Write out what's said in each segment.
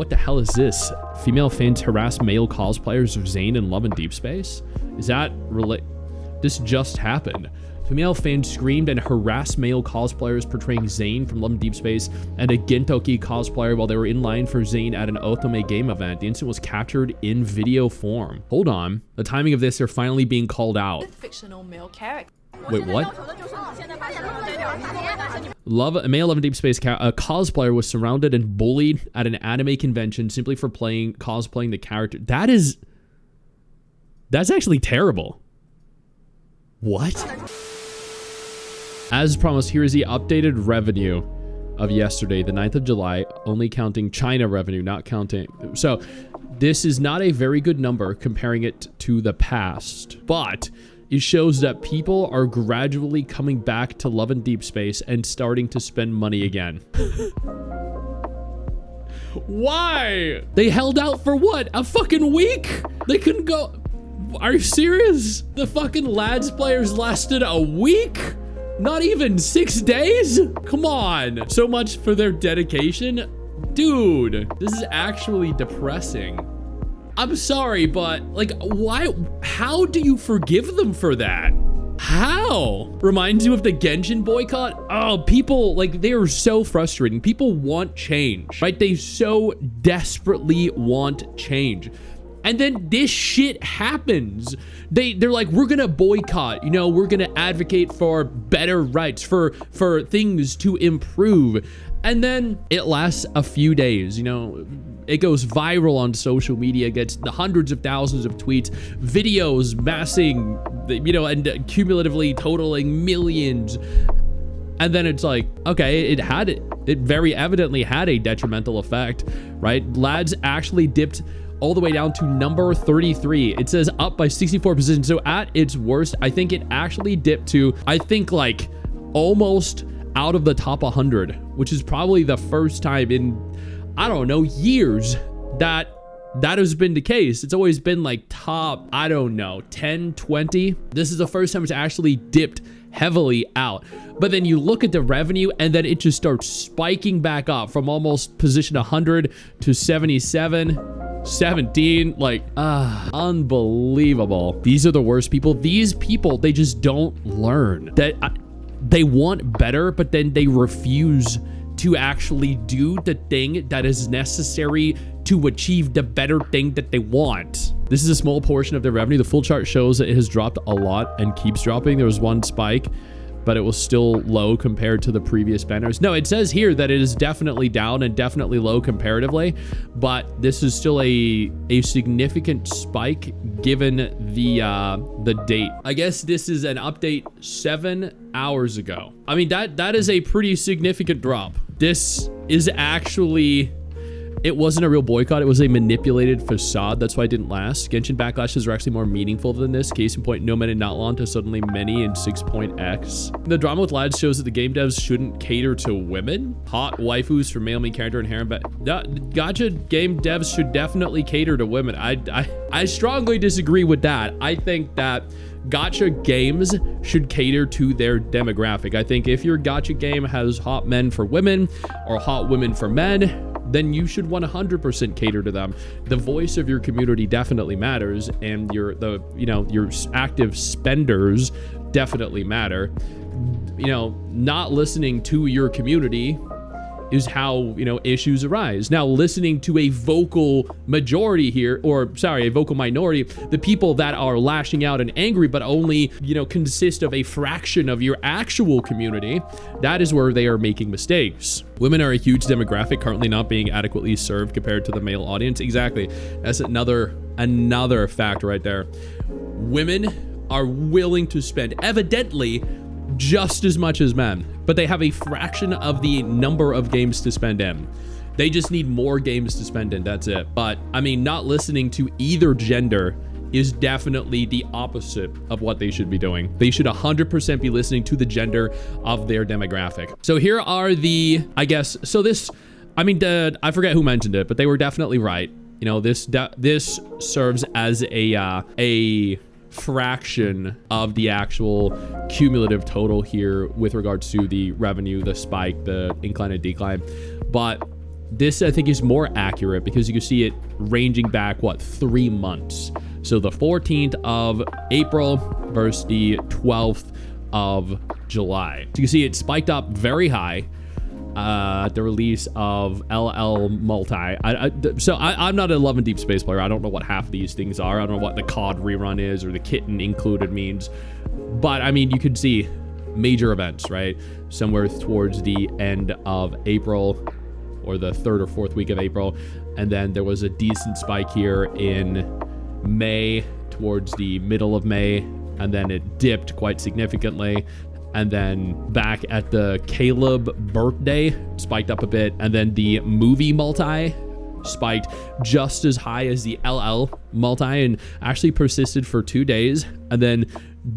what the hell is this? Female fans harass male cosplayers of Zane and Love and Deepspace? Is that this just happened. Female fans screamed and harassed male cosplayers portraying Zane from Love and Deepspace and a Gintoki cosplayer while they were in line for Zane at an Otome game event. The incident was captured in video form. Hold on. The timing of this, they're finally being called out. Fictional male character. Wait, what? A male Love and Deepspace a cosplayer was surrounded and bullied at an anime convention simply for cosplaying the character. That's actually terrible. What? As promised, here is the updated revenue of yesterday, the 9th of July, only counting China revenue, not counting. So this is not a very good number comparing it to the past, but it shows that people are gradually coming back to Love and Deepspace and starting to spend money again. Why? They held out for what? A fucking week? They couldn't go. Are you serious? The fucking lads players lasted a week? Not even 6 days? Come on. So much for their dedication. Dude, this is actually depressing. I'm sorry, but like, why? How do you forgive them for that? How? Reminds you of the Genshin boycott? Oh, people, like, they are so frustrating. People want change, right? They so desperately want change. And then this shit happens. They're like, we're gonna boycott, you know, we're gonna advocate for better rights, for things to improve. And then it lasts a few days, you know, it goes viral on social media, gets the hundreds of thousands of tweets, videos massing, you know, and cumulatively totaling millions. And then it's like, okay, it very evidently had a detrimental effect, right? Lads actually dipped all the way down to number 33. It says up by 64 positions. So at its worst, I think it actually dipped to, I think, like almost out of the top 100, which is probably the first time in, I don't know, years that has been the case. It's always been like top, I don't know, 10, 20. This is the first time it's actually dipped heavily out. But then you look at the revenue and then it just starts spiking back up from almost position 100 to 77. 17, like, unbelievable. These are the worst people. These people, they just don't learn that they want better, but then they refuse to actually do the thing that is necessary to achieve the better thing that they want. This is a small portion of their revenue. The full chart shows that it has dropped a lot and keeps dropping. There was one spike, but it was still low compared to the previous banners. No, it says here that it is definitely down and definitely low comparatively, but this is still a significant spike given the date. I guess this is an update 7 hours ago. I mean, that is a pretty significant drop. This is actually, it wasn't a real boycott. It was a manipulated facade. That's why it didn't last. Genshin backlashes are actually more meaningful than this. Case in point, no men in Natlan to suddenly many in 6.x. The drama with lads shows that the game devs shouldn't cater to women. Hot waifus for male main character and harem, but gacha game devs should definitely cater to women. I strongly disagree with that. I think that gacha games should cater to their demographic. I think if your gacha game has hot men for women or hot women for men, then you should 100% cater to them. The voice of your community definitely matters, and your active spenders definitely matter. You know, not listening to your community is how, you know, issues arise. Now, listening to a vocal majority here, or sorry, a vocal minority, the people that are lashing out and angry, but only, you know, consist of a fraction of your actual community, that is where they are making mistakes. Women are a huge demographic currently not being adequately served compared to the male audience. Exactly. That's another fact right there. Women are willing to spend, evidently, just as much as men, but they have a fraction of the number of games to spend in. They just need more games to spend in, that's it. But I mean, not listening to either gender is definitely the opposite of what they should be doing. They should 100% be listening to the gender of their demographic. So here are the, I guess, so this, I mean, I forget who mentioned it, but they were definitely right. You know, this serves as a fraction of the actual cumulative total here with regards to the revenue, the spike, the incline and decline. But this I think is more accurate because you can see it ranging back, what, 3 months. So the 14th of April versus the 12th of July. So you can see it spiked up very high at the release of LL Multi. I'm not a Love and Deepspace player. I don't know what half of these things are. I don't know what the COD rerun is or the kitten included means. But I mean, you could see major events, right? Somewhere towards the end of April or the 3rd or 4th week of April. And then there was a decent spike here in May, towards the middle of May. And then it dipped quite significantly. And then back at the Caleb birthday, spiked up a bit. And then the movie multi spiked just as high as the LL multi and actually persisted for 2 days. And then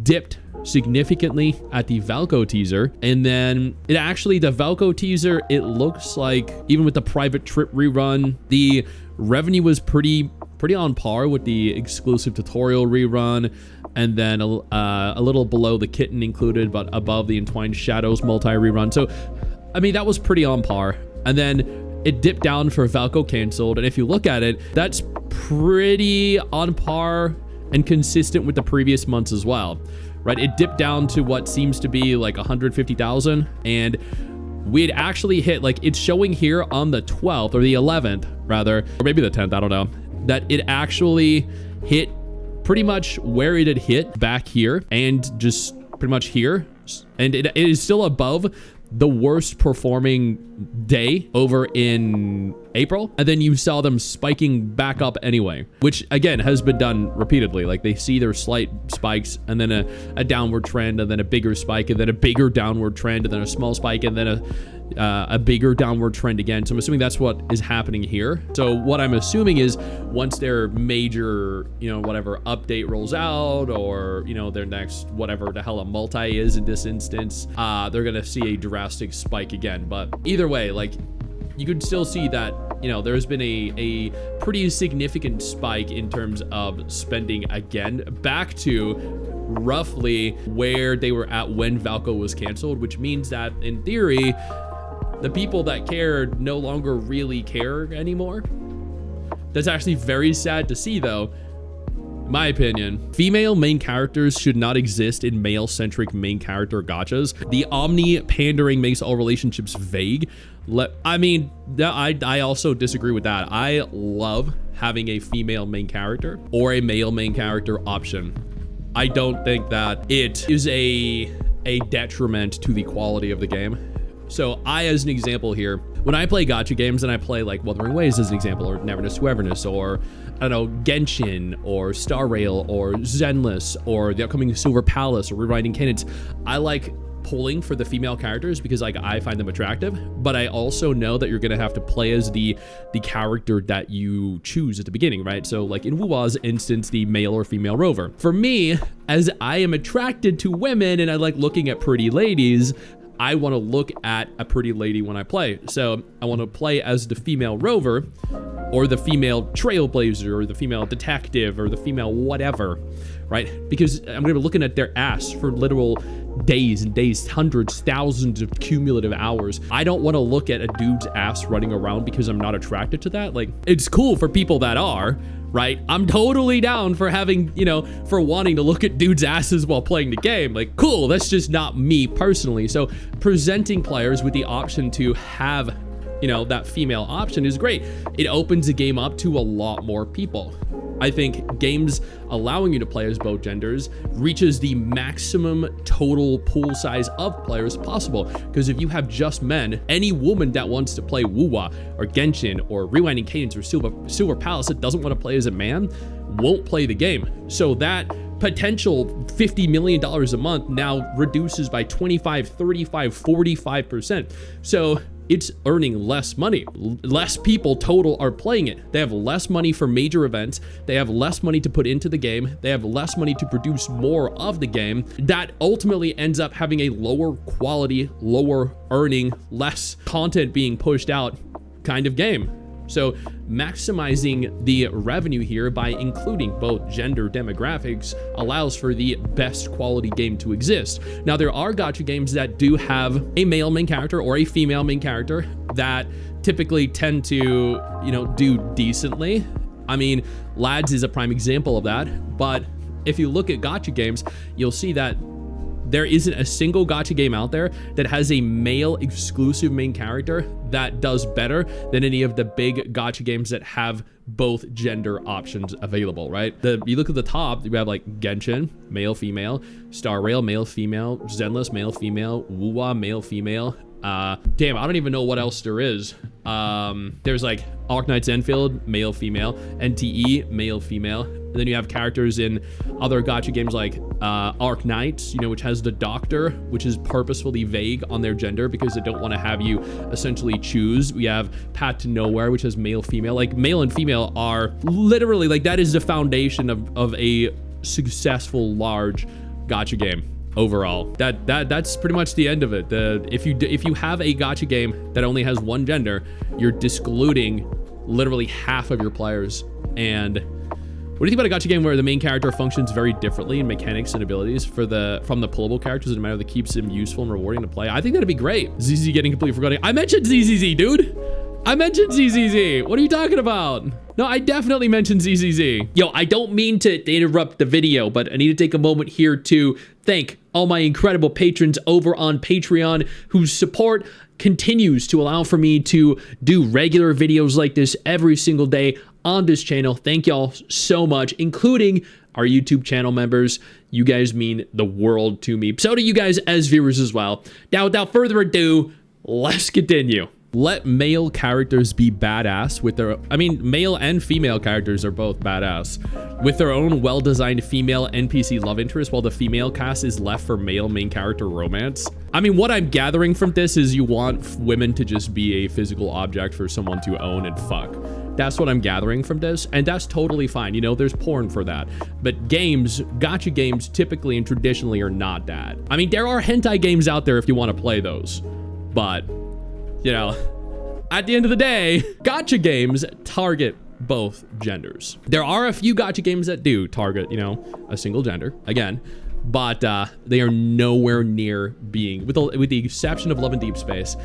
dipped significantly at the Valco teaser. And then the Valco teaser, it looks like even with the private trip rerun, the revenue was pretty on par with the exclusive tutorial rerun, and then a little below the kitten included, but above the Entwined Shadows multi rerun. So I mean, that was pretty on par. And then it dipped down for Valco canceled, and if you look at it, that's pretty on par and consistent with the previous months as well, right? It dipped down to what seems to be like 150,000, and we had actually hit, like, it's showing here on the 12th or the 11th rather, or maybe the 10th, I don't know, that it actually hit pretty much where it had hit back here and just pretty much here, and it is still above the worst performing day over in April. And then you saw them spiking back up anyway, which again has been done repeatedly. Like, they see their slight spikes and then a downward trend and then a bigger spike and then a bigger downward trend and then a small spike and then a bigger downward trend again. So I'm assuming that's what is happening here. So what I'm assuming is once their major, whatever update rolls out, or, their next, whatever the hell a multi is in this instance, they're going to see a drastic spike again. But either way, like, you could still see that, there's been a pretty significant spike in terms of spending again, back to roughly where they were at when Valco was canceled, which means that in theory, the people that cared no longer really care anymore. That's actually very sad to see, though. My opinion, female main characters should not exist in male-centric main character gachas. The omni-pandering makes all relationships vague. I also disagree with that. I love having a female main character or a male main character option. I don't think that it is a detriment to the quality of the game. So as an example here, when I play gacha games and I play like Wuthering Waves as an example, or Neverness to Everness, or I don't know, Genshin, or Star Rail, or Zenless, or the upcoming Silver Palace, or Rewriting Cadence, I like pulling for the female characters because like I find them attractive, but I also know that you're gonna have to play as the character that you choose at the beginning, right? So like in Wuwa's instance, the male or female rover. For me, as I am attracted to women and I like looking at pretty ladies, I want to look at a pretty lady when I play. So I want to play as the female rover, or the female trailblazer, or the female detective, or the female whatever, right? Because I'm going to be looking at their ass for literal days and days, hundreds, thousands of cumulative hours. I don't want to look at a dude's ass running around because I'm not attracted to that. Like, it's cool for people that are, right? I'm totally down for having, for wanting to look at dudes' asses while playing the game. Like, cool, that's just not me personally. So presenting players with the option to have, that female option is great. It opens the game up to a lot more people. I think games allowing you to play as both genders reaches the maximum total pool size of players possible. Because if you have just men, any woman that wants to play Wuwa or Genshin or Rewinding Cadence or Silver Palace that doesn't want to play as a man won't play the game. So that potential $50 million a month now reduces by 25, 35, 45%. So it's earning less money. Less people total are playing it. They have less money for major events. They have less money to put into the game. They have less money to produce more of the game. That ultimately ends up having a lower quality, lower earning, less content being pushed out kind of game. So maximizing the revenue here by including both gender demographics allows for the best quality game to exist. Now, there are gacha games that do have a male main character or a female main character that typically tend to, you know, do decently. I mean, Lads is a prime example of that, but if you look at gacha games, you'll see that there isn't a single gacha game out there that has a male exclusive main character that does better than any of the big gacha games that have both gender options available, right? You look at the top, you have like Genshin, male, female, Star Rail, male, female, Zenless, male, female, Wuwa, male, female. Damn, I don't even know what else there is. There's like Arknights Enfield, male, female, NTE, male, female. And then you have characters in other gacha games like Arknights, you know, which has the Doctor, which is purposefully vague on their gender because they don't want to have you essentially choose. We have Path to Nowhere, which has male, female. Like male and female are literally like that is the foundation of a successful large gacha game. Overall, that's pretty much the end of it. If you have a gacha game that only has one gender, you're discluding literally half of your players. And what do you think about a gacha game where the main character functions very differently in mechanics and abilities from the pullable characters in a manner that keeps them useful and rewarding to play? I think that'd be great. ZZ getting completely forgotten. I mentioned ZZZ, dude. I mentioned ZZZ. What are you talking about? No, I definitely mentioned ZZZ. Yo, I don't mean to interrupt the video, but I need to take a moment here to thank all my incredible patrons over on Patreon whose support continues to allow for me to do regular videos like this every single day on this channel. Thank y'all so much, including our YouTube channel members. You guys mean the world to me. So do you guys as viewers as well. Now, without further ado, let's continue. Let male characters be badass with their, I mean, male and female characters are both badass with their own well-designed female NPC love interest, while the female cast is left for male main character romance. I mean, what I'm gathering from this is you want women to just be a physical object for someone to own and fuck. That's what I'm gathering from this, and that's totally fine. You know, there's porn for that. But games, gacha games, typically and traditionally are not that. I mean, there are hentai games out there if you want to play those, but you know, at the end of the day, gacha games target both genders. There are a few gacha games that do target, you know, a single gender, again, but they are nowhere near being, with the exception of Love and Deepspace,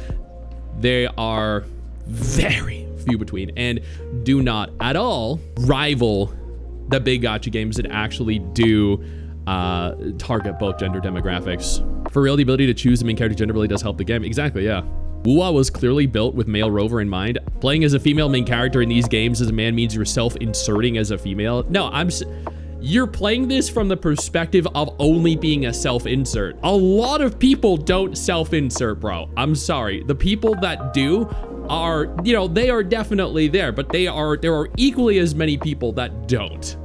they are very few between and do not at all rival the big gacha games that actually do target both gender demographics. For real, the ability to choose the main character gender really does help the game. Exactly, yeah. Wuwa was clearly built with male rover in mind. Playing as a female main character in these games as a man means you're self-inserting as a female. No, you're playing this from the perspective of only being a self-insert. A lot of people don't self-insert, bro. I'm sorry. The people that do are, you know, they are definitely there, but there are equally as many people that don't.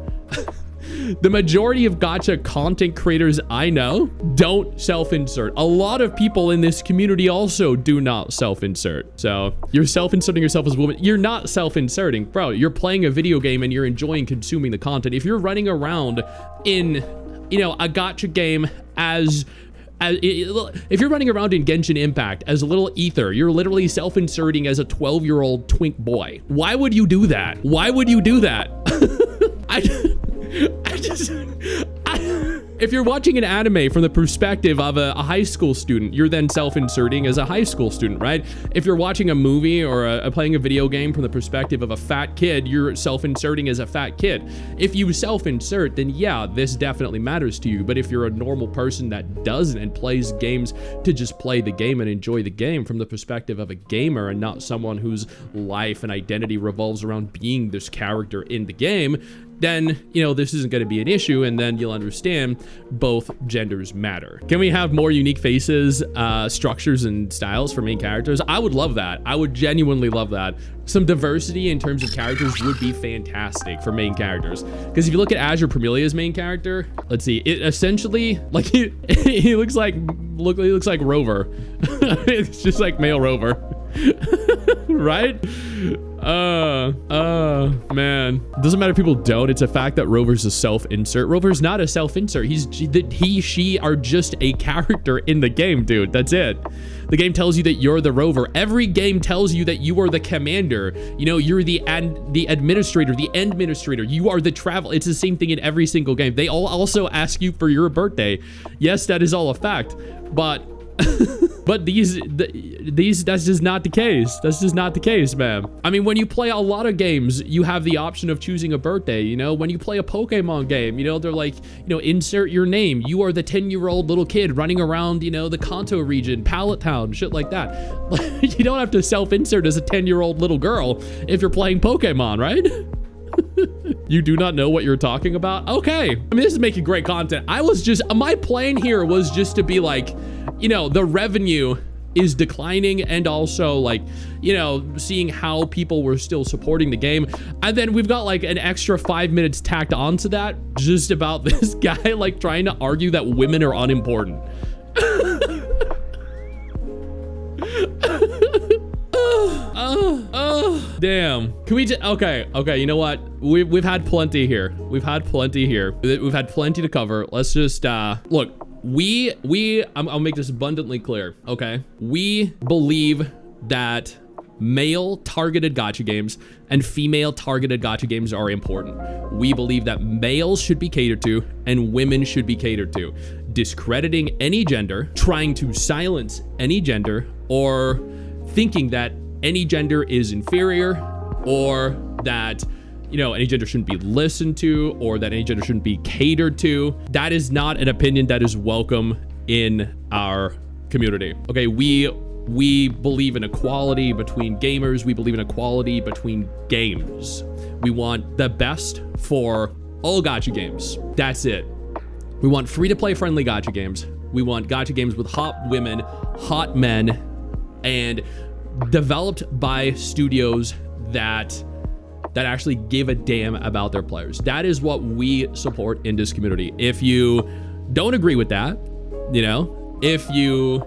The majority of gacha content creators I know don't self-insert. A lot of people in this community also do not self-insert. So you're self-inserting yourself as a woman. You're not self-inserting, bro. You're playing a video game and you're enjoying consuming the content. If you're running around in, you know, a gacha game if you're running around in Genshin Impact as a little ether, you're literally self-inserting as a 12-year-old twink boy. Why would you do that? Why would you do that? If you're watching an anime from the perspective of a high school student, you're then self-inserting as a high school student, right? If you're watching a movie or playing a video game from the perspective of a fat kid, you're self-inserting as a fat kid. If you self-insert, then yeah, this definitely matters to you. But if you're a normal person that doesn't and plays games to just play the game and enjoy the game from the perspective of a gamer and not someone whose life and identity revolves around being this character in the game, then, you know, this isn't going to be an issue, and then you'll understand both genders matter. Can we have more unique faces, structures, and styles for main characters? I would love that. I would genuinely love that. Some diversity in terms of characters would be fantastic for main characters. Because if you look at Azure Premilia's main character, let's see, it essentially, like, he looks like Rover. It's just like male Rover. Right? Man. Doesn't matter if people don't. It's a fact that Rover's a self-insert. Rover's not a self-insert. She are just a character in the game, dude. That's it. The game tells you that you're the Rover. Every game tells you that you are the commander. You know, you're the administrator, the administrator. You are the travel. It's the same thing in every single game. They all also ask you for your birthday. Yes, that is all a fact. But But that's just not the case. That's just not the case, man. I mean, when you play a lot of games, you have the option of choosing a birthday, you know? When you play a Pokemon game, you know, they're like, you know, insert your name. You are the 10-year-old little kid running around, you know, the Kanto region, Pallet Town, shit like that. You don't have to self-insert as a 10-year-old little girl if you're playing Pokemon, right? You do not know what you're talking about? Okay. I mean, this is making great content. My plan here was just to be like, you know, the revenue is declining, and also like, you know, seeing how people were still supporting the game. And then we've got like an extra 5 minutes tacked onto that just about this guy like trying to argue that women are unimportant. Damn. Can we just, okay, you know what? We've had plenty here. We've had plenty to cover. Let's just, look, I'll make this abundantly clear, okay? We believe that male targeted gacha games and female targeted gacha games are important. We believe that males should be catered to and women should be catered to. Discrediting any gender, trying to silence any gender, or thinking that any gender is inferior, or that, you know, any gender shouldn't be listened to, or that any gender shouldn't be catered to. That is not an opinion that is welcome in our community. Okay, we believe in equality between gamers. We believe in equality between games. We want the best for all gacha games. That's it. We want free-to-play friendly gacha games. We want gacha games with hot women, hot men, and developed by studios that actually give a damn about their players. That is what we support in this community. If you don't agree with that, you know, if you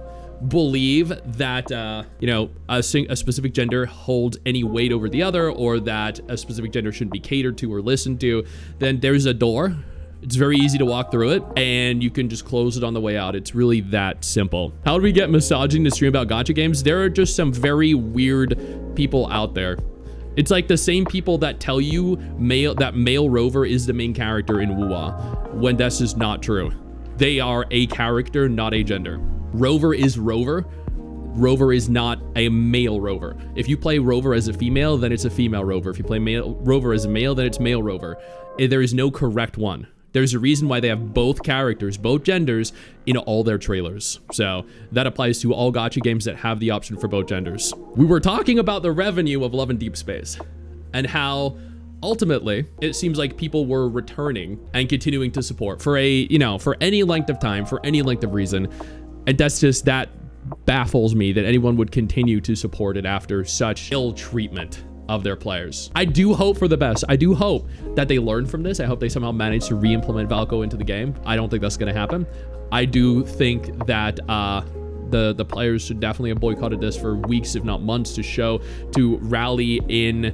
believe that, you know, a specific gender holds any weight over the other, or that a specific gender shouldn't be catered to or listened to, then there's a door. It's very easy to walk through it, and you can just close it on the way out. It's really that simple. How do we get misogyny to stream about gacha games? There are just some very weird people out there. It's like the same people that tell you that male Rover is the main character in WoW, when that's just not true. They are a character, not a gender. Rover is Rover. Rover is not a male Rover. If you play Rover as a female, then it's a female Rover. If you play Rover as a male, then it's male Rover. There is no correct one. There's a reason why they have both characters, both genders, in all their trailers. So that applies to all gacha games that have the option for both genders. We were talking about the revenue of Love and Deepspace, and how ultimately it seems like people were returning and continuing to support for for any length of time, for any length of reason. And that baffles me that anyone would continue to support it after such ill treatment of their players. I do hope for the best. I do hope that they learn from this. I hope they somehow manage to re-implement Valko into the game. I don't think that's going to happen. I do think that the players should definitely have boycotted this for weeks, if not months, to rally in,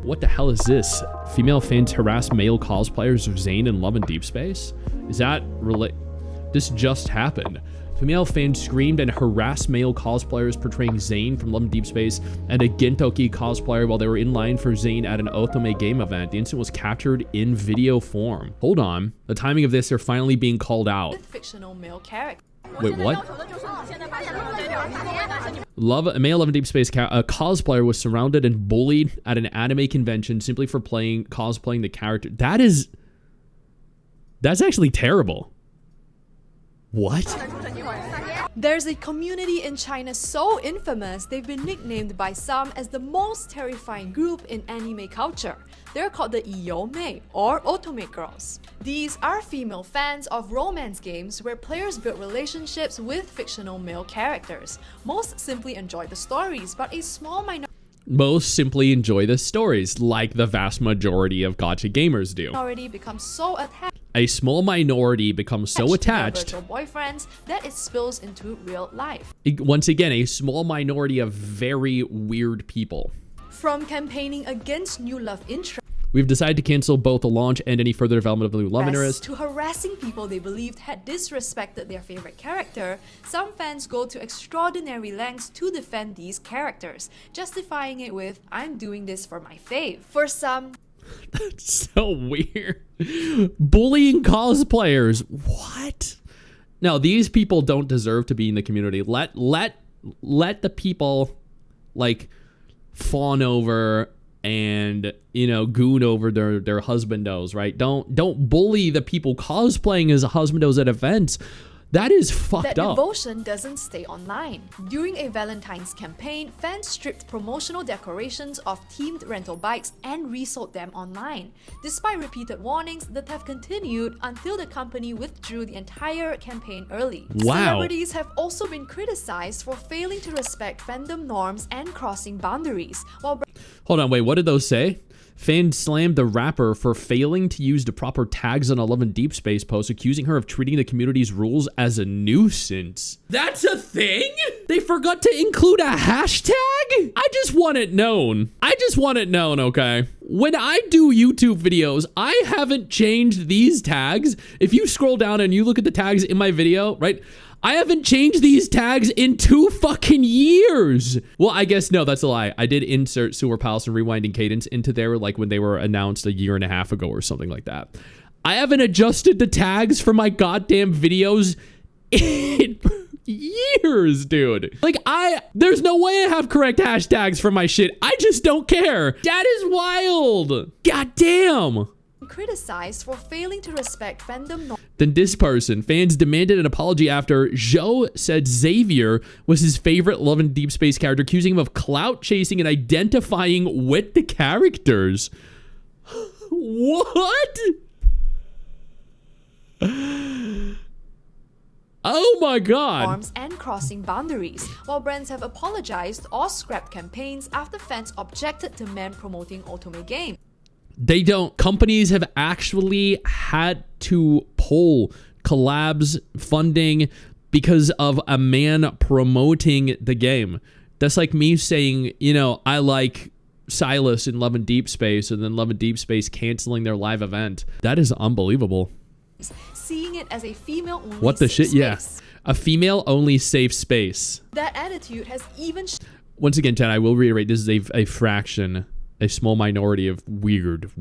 what the hell is this? Female fans harass male cosplayers of Zane in Love and Deepspace? Is that this just happened. Female fans screamed and harassed male cosplayers portraying Zane from Love and Deepspace and a Gintoki cosplayer while they were in line for Zane at an Otome game event. The incident was captured in video form. Hold on. The timing of this, they're finally being called out. Fictional male character. Wait, what? A male Love and Deepspace cosplayer was surrounded and bullied at an anime convention simply for cosplaying the character. That's actually terrible. What? There's a community in China so infamous, they've been nicknamed by some as the most terrifying group in anime culture. They're called the Iyomei, or Otome girls. These are female fans of romance games where players build relationships with fictional male characters. Most simply enjoy the stories, but a small minority like the vast majority of gacha gamers do. Becomes so attached. A small minority becomes so attached to their virtual boyfriends that it spills into real life. Once again, a small minority of very weird people. From campaigning against new love interest, we've decided to cancel both the launch and any further development of the new love interest. To harassing people they believed had disrespected their favorite character, some fans go to extraordinary lengths to defend these characters, justifying it with, "I'm doing this for my fave." For some, that's so weird. Bullying cosplayers. What? No, these people don't deserve to be in the community. Let the people like fawn over and, you know, goon over their husbandos, right? Don't bully the people cosplaying as husbandos at events. That is fucked up. Devotion doesn't stay online. During a Valentine's campaign, fans stripped promotional decorations of themed rental bikes and resold them online. Despite repeated warnings, the theft continued until the company withdrew the entire campaign early. Wow. Celebrities have also been criticized for failing to respect fandom norms and crossing boundaries. Hold on, wait, what did those say? Fans slammed the rapper for failing to use the proper tags on 11 Deepspace posts, accusing her of treating the community's rules as a nuisance. That's a thing? They forgot to include a hashtag? I just want it known. Okay? When I do YouTube videos, I haven't changed these tags. If you scroll down and you look at the tags in my video, right? I haven't changed these tags in 2 fucking years. Well, I guess, no, that's a lie. I did insert Sewer Palace and Rewinding Cadence into there, like when they were announced a year and a half ago or something like that. I haven't adjusted the tags for my goddamn videos in years, dude. Like, there's no way I have correct hashtags for my shit. I just don't care. That is wild. Goddamn. Criticized for failing to respect fandom norms. Then this person, fans demanded an apology after Joe said Xavier was his favorite Love and Deep Space character, accusing him of clout chasing and identifying with the characters. What? Oh my god. Norms and crossing boundaries, while brands have apologized or scrapped campaigns after fans objected to men promoting otome games. They don't. Companies have actually had to pull collabs funding because of a man promoting the game. That's like me saying, you know, I like Silas in Love and Deep Space, and then Love and Deep Space canceling their live event. That is unbelievable. Seeing it as a female-only what the shit? space. Yeah. A female-only safe space. That attitude has even... Once again, Chad, I will reiterate, this is a fraction, a small minority of weird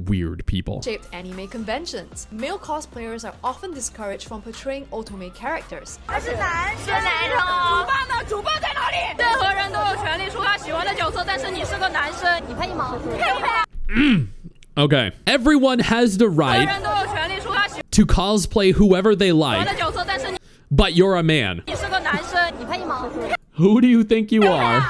people. Shaped anime conventions. Male cosplayers are often discouraged from portraying otome characters. Okay. Everyone has the right to cosplay whoever they like, but you're a man. Who do you think you are?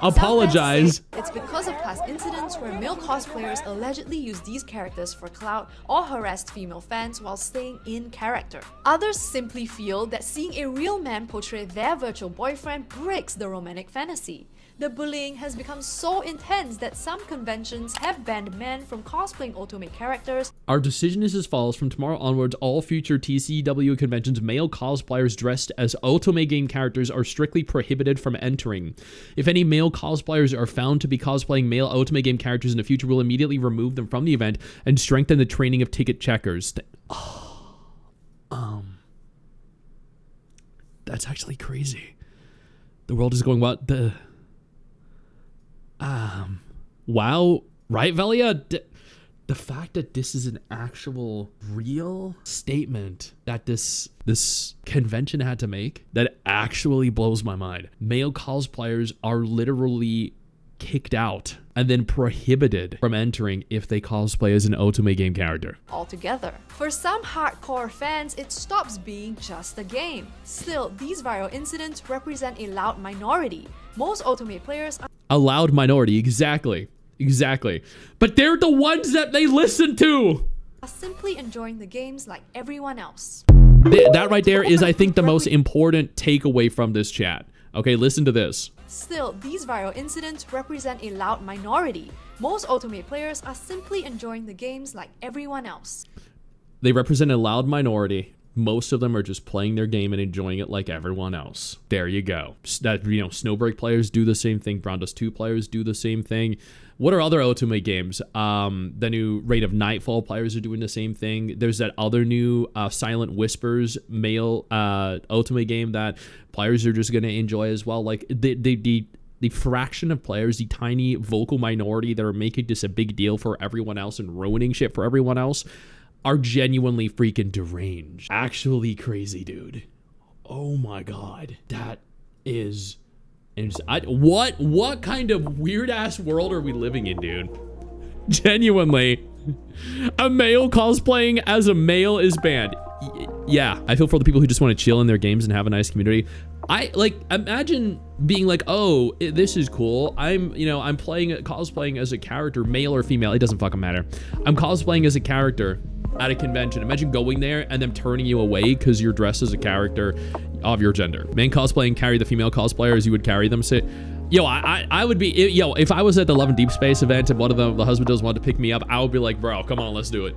Apologize. It's because of past incidents where male cosplayers allegedly used these characters for clout or harassed female fans while staying in character. Others simply feel that seeing a real man portray their virtual boyfriend breaks the romantic fantasy. The bullying has become so intense that some conventions have banned men from cosplaying otome characters. Our decision is as follows. From tomorrow onwards, all future TCW conventions, male cosplayers dressed as otome game characters are strictly prohibited from entering. If any male cosplayers are found to be cosplaying male otome game characters in the future, we'll immediately remove them from the event and strengthen the training of ticket checkers. That's actually crazy. The world is going what? Wow, right, Velia? The fact that this is an actual real statement that this convention had to make, that actually blows my mind. Male cosplayers are literally kicked out and then prohibited from entering if they cosplay as an otome game character. Altogether. For some hardcore fans, it stops being just a game. Still, these viral incidents represent a loud minority. Most otome players are a loud minority, exactly. But they're the ones that they listen to. Simply enjoying the games like everyone else. That right there is, I think, the most important takeaway from this chat. Okay, listen to this. Still, these viral incidents represent a loud minority. Most otome players are simply enjoying the games like everyone else. They represent a loud minority. Most of them are just playing their game and enjoying it like everyone else. There you go. That, you know, Snowbreak players do the same thing. Brontos 2 players do the same thing. What are other otome games? The new Raid of Nightfall players are doing the same thing. There's that other new Silent Whispers male otome game that players are just going to enjoy as well. Like the fraction of players, the tiny vocal minority that are making this a big deal for everyone else and ruining shit for everyone else, are genuinely freaking deranged. Actually crazy, dude. Oh my God. That is what kind of weird ass world are we living in, dude? Genuinely. A male cosplaying as a male is banned. Yeah, I feel for the people who just want to chill in their games and have a nice community. I like imagine being like, oh, this is cool. I'm cosplaying as a character, male or female, it doesn't fucking matter. I'm cosplaying as a character at a convention. Imagine going there and them turning you away because you're dressed as a character of your gender. Men cosplaying carry the female cosplayers, you would carry them. So, yo, I would be, yo, if I was at the Love and Deepspace event and one of the husbandos wanted to pick me up, I would be like, bro, come on, let's do it.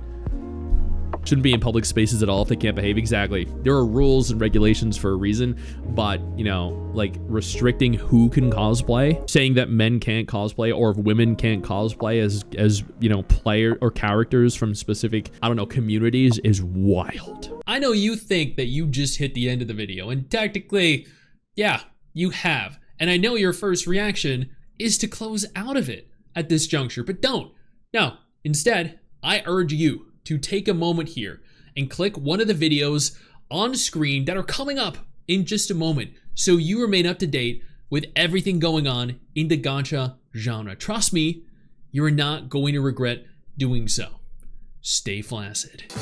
Shouldn't be in public spaces at all if they can't behave. Exactly. There are rules and regulations for a reason, but, you know, like restricting who can cosplay, saying that men can't cosplay or if women can't cosplay as you know, player or characters from specific, I don't know, communities is wild. I know you think that you just hit the end of the video, and technically, yeah, you have. And I know your first reaction is to close out of it at this juncture, but don't. No, instead, I urge you to take a moment here and click one of the videos on screen that are coming up in just a moment so you remain up to date with everything going on in the gacha genre. Trust me, you're not going to regret doing so. Stay flaccid.